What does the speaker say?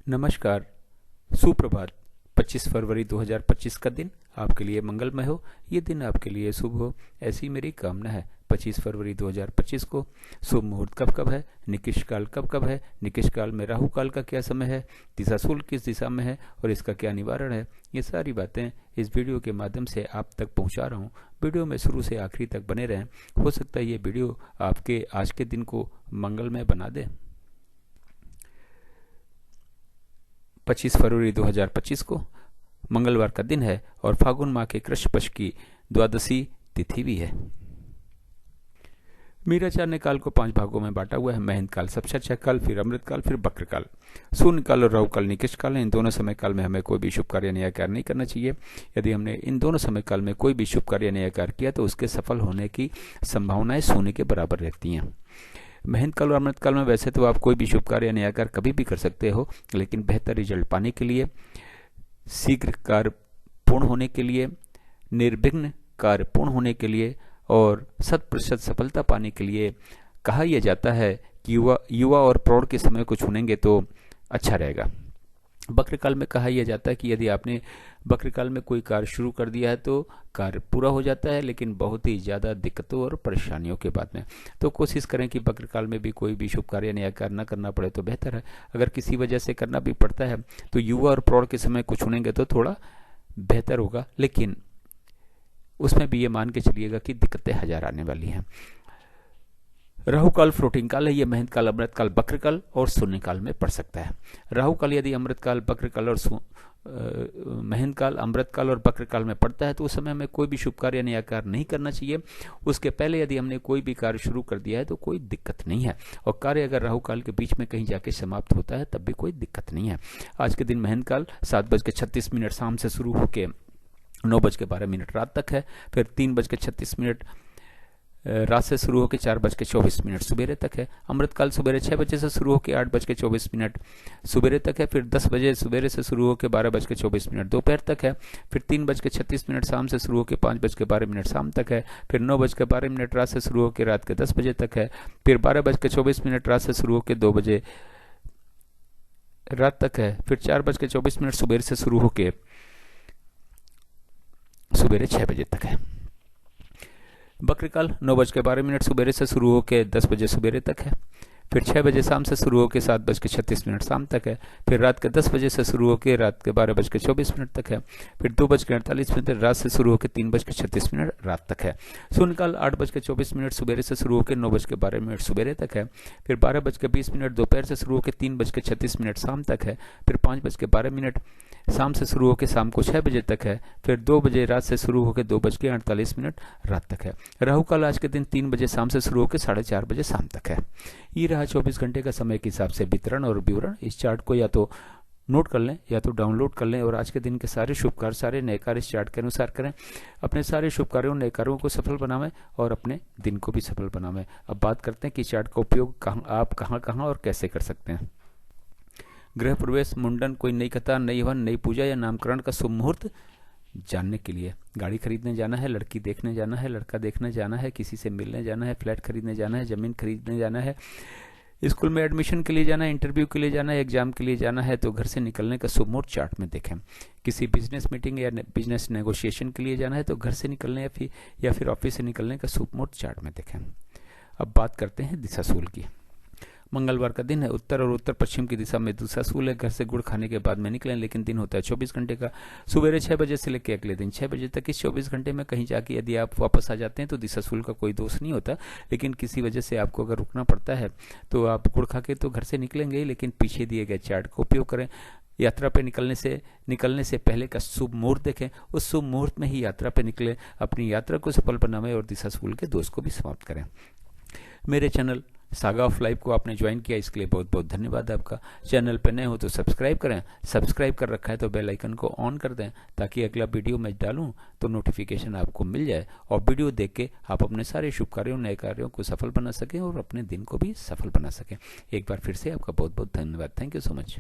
नमस्कार, सुप्रभात। 25 फरवरी 2025 का दिन आपके लिए मंगलमय हो, ये दिन आपके लिए शुभ हो, ऐसी मेरी कामना है। 25 फरवरी 2025 को शुभ मुहूर्त कब कब है, निकिष काल कब कब है, निकिष काल में राहु काल का क्या समय है, दिशाशूल किस दिशा में है और इसका क्या निवारण है, ये सारी बातें इस वीडियो के माध्यम से आप तक पहुंचा रहा हूं। वीडियो में शुरू से आखिरी तक बने रहें। हो सकता है ये वीडियो आपके आज के दिन को मंगलमय बना दे। 25 फरवरी 2025 को मंगलवार का दिन है और फागुन माह के कृष्ण पक्ष की द्वादशी तिथि भी है। मीराचार्य ने काल को 5 भागों में बांटा हुआ है। महेंद्र काल सबसे अच्छा काल, फिर अमृत काल, फिर बक्र काल। शून्य काल और राहु काल निकृष्ट काल है। इन दोनों समय काल में हमें कोई भी शुभ कार्य नया कार्य नहीं करना चाहिए। यदि हमने इन दोनों समय काल में कोई भी शुभ कार्य नया कार्य किया तो उसके सफल होने की संभावनाएं शून्य के बराबर रहती हैं। महेंद्र काल और अमृत काल में वैसे तो आप कोई भी शुभ कार्य नया कार्य कभी भी कर सकते हो, लेकिन बेहतर रिजल्ट पाने के लिए, शीघ्र कार्य पूर्ण होने के लिए, निर्विघ्न कार्य पूर्ण होने के लिए और 100% सफलता पाने के लिए कहा यह जाता है कि युवा और प्रौढ़ के समय को चुनेंगे तो अच्छा रहेगा। बक्र काल में कहा यह जाता है कि यदि आपने बक्र काल में कोई कार्य शुरू कर दिया है तो कार्य पूरा हो जाता है, लेकिन बहुत ही ज़्यादा दिक्कतों और परेशानियों के बाद में। तो कोशिश करें कि बक्र काल में भी कोई भी शुभ कार्य नया कार्य न करना पड़े तो बेहतर है। अगर किसी वजह से करना भी पड़ता है तो युवा और प्रौढ़ के समय को चुनेंगे तो थोड़ा बेहतर होगा, लेकिन उसमें भी ये मान के चलिएगा कि दिक्कतें हजार आने वाली हैं। राहु काल फ्लोटिंग काल है। ये महेंद्र काल, अमृत काल, बक्र काल और शून्य काल में पड़ सकता है। राहु काल यदि अमृत काल, बक्र काल और महेंद्र काल, अमृत काल और बक्र काल में पड़ता है तो उस समय हमें कोई भी शुभ कार्य नया कार्य नहीं करना चाहिए। उसके पहले यदि हमने कोई भी कार्य शुरू कर दिया है तो कोई दिक्कत नहीं है, और कार्य अगर राहु काल के बीच में कहीं जाके समाप्त होता है तब भी कोई दिक्कत नहीं है। आज के दिन महेंद्र काल 7:36 शाम से शुरू होकर 9:12 रात तक है। फिर 3:36 रात से शुरू होकर 4:24 सुबेरे तक है। अमृत काल सुबेरे 6 बजे से शुरू होकर 8:24 सुबेरे तक है। फिर 10 बजे सुबेरे से शुरू होकर 12:24 दोपहर तक है। फिर 3:36 शाम से शुरू होकर 5:12 शाम तक है। फिर 9:12 रात से शुरू होकर रात के 10 बजे तक है। फिर 12:24 रात से शुरू होकर 2 बजे रात तक है। फिर 4:24 सुबेरे से शुरू होकर सुबेरे 6 बजे तक है। बक्र काल 9:12 सुबेरे से शुरू होकर 10 बजे सुबेरे तक है। फिर 6 बजे शाम से शुरू होकर 7:36 शाम तक है। फिर रात के 10 बजे से शुरू होकर रात के 12:24 तक है। फिर 2:48 रात से शुरू होकर 3:36 रात तक है। शून्य काल 8:24 सुबेरे से शुरू होकर 9:12 सुबेरे तक है। फिर 12:20 दोपहर से शुरू होकर 3:36 शाम तक है। फिर 5:12 शाम से शुरू होकर शाम को 6 बजे तक है। फिर 2 बजे रात से शुरू होकर 2:48 रात तक है। राहु काल आज के दिन 3 बजे शाम से शुरू होकर 4:30 बजे शाम तक है। ये रहा 24 घंटे का समय के हिसाब से वितरण और विवरण। इस चार्ट को या तो नोट कर लें या तो डाउनलोड कर लें और आज के दिन के सारे शुभ कार्य, सारे नए कार्य इस चार्ट के अनुसार करें। अपने सारे शुभ कार्यों, नए कार्यों को सफल बनावें और अपने दिन को भी सफल बनावें। अब बात करते हैं कि चार्ट का उपयोग आप कहाँ और कैसे कर सकते हैं। गृह प्रवेश, मुंडन, कोई नई कथा, नई हवन, नई पूजा या नामकरण का शुभ मुहूर्त जानने के लिए, गाड़ी खरीदने जाना है, लड़की देखने जाना है, लड़का देखने जाना है, किसी से मिलने जाना है, फ्लैट खरीदने जाना है, जमीन खरीदने जाना है, स्कूल में एडमिशन के लिए जाना है, इंटरव्यू के लिए जाना है, एग्जाम के लिए जाना है, तो घर से निकलने का शुभ मुहूर्त चार्ट में देखें। किसी बिजनेस मीटिंग या बिजनेस नेगोशिएशन के लिए जाना है तो घर से निकलने या फिर ऑफिस से निकलने का शुभ मुहूर्त चार्ट में देखें। अब बात करते हैं दिशाशूल की। मंगलवार का दिन है। उत्तर और उत्तर पश्चिम की दिशा में दिशाशूल है। घर से गुड़ खाने के बाद में निकलें, लेकिन दिन होता है 24 घंटे का। सुबेरे 6 बजे से लेकर अगले दिन 6 बजे तक। इस 24 घंटे में कहीं जाके यदि आप वापस आ जाते हैं तो दिशाशूल का कोई दोष नहीं होता, लेकिन किसी वजह से आपको अगर रुकना पड़ता है तो आप गुड़ खा के तो घर से निकलेंगे, लेकिन पीछे दिए गए चार्ट का उपयोग करें। यात्रा पे निकलने से पहले का शुभ मुहूर्त देखें, उस शुभ मुहूर्त में ही यात्रा पे निकलें, अपनी यात्रा को सफल बनाएं और दिशाशूल के दोष को भी समाप्त करें। मेरे चैनल सागा ऑफ लाइफ को आपने ज्वाइन किया, इसके लिए बहुत बहुत धन्यवाद आपका। चैनल पर नए हो तो सब्सक्राइब करें, सब्सक्राइब कर रखा है तो बेल आइकन को ऑन कर दें ताकि अगला वीडियो मैं डालूं तो नोटिफिकेशन आपको मिल जाए और वीडियो देख के आप अपने सारे शुभ कार्यों, नए कार्यों को सफल बना सकें और अपने दिन को भी सफल बना सकें। एक बार फिर से आपका बहुत बहुत धन्यवाद। Thank you so much.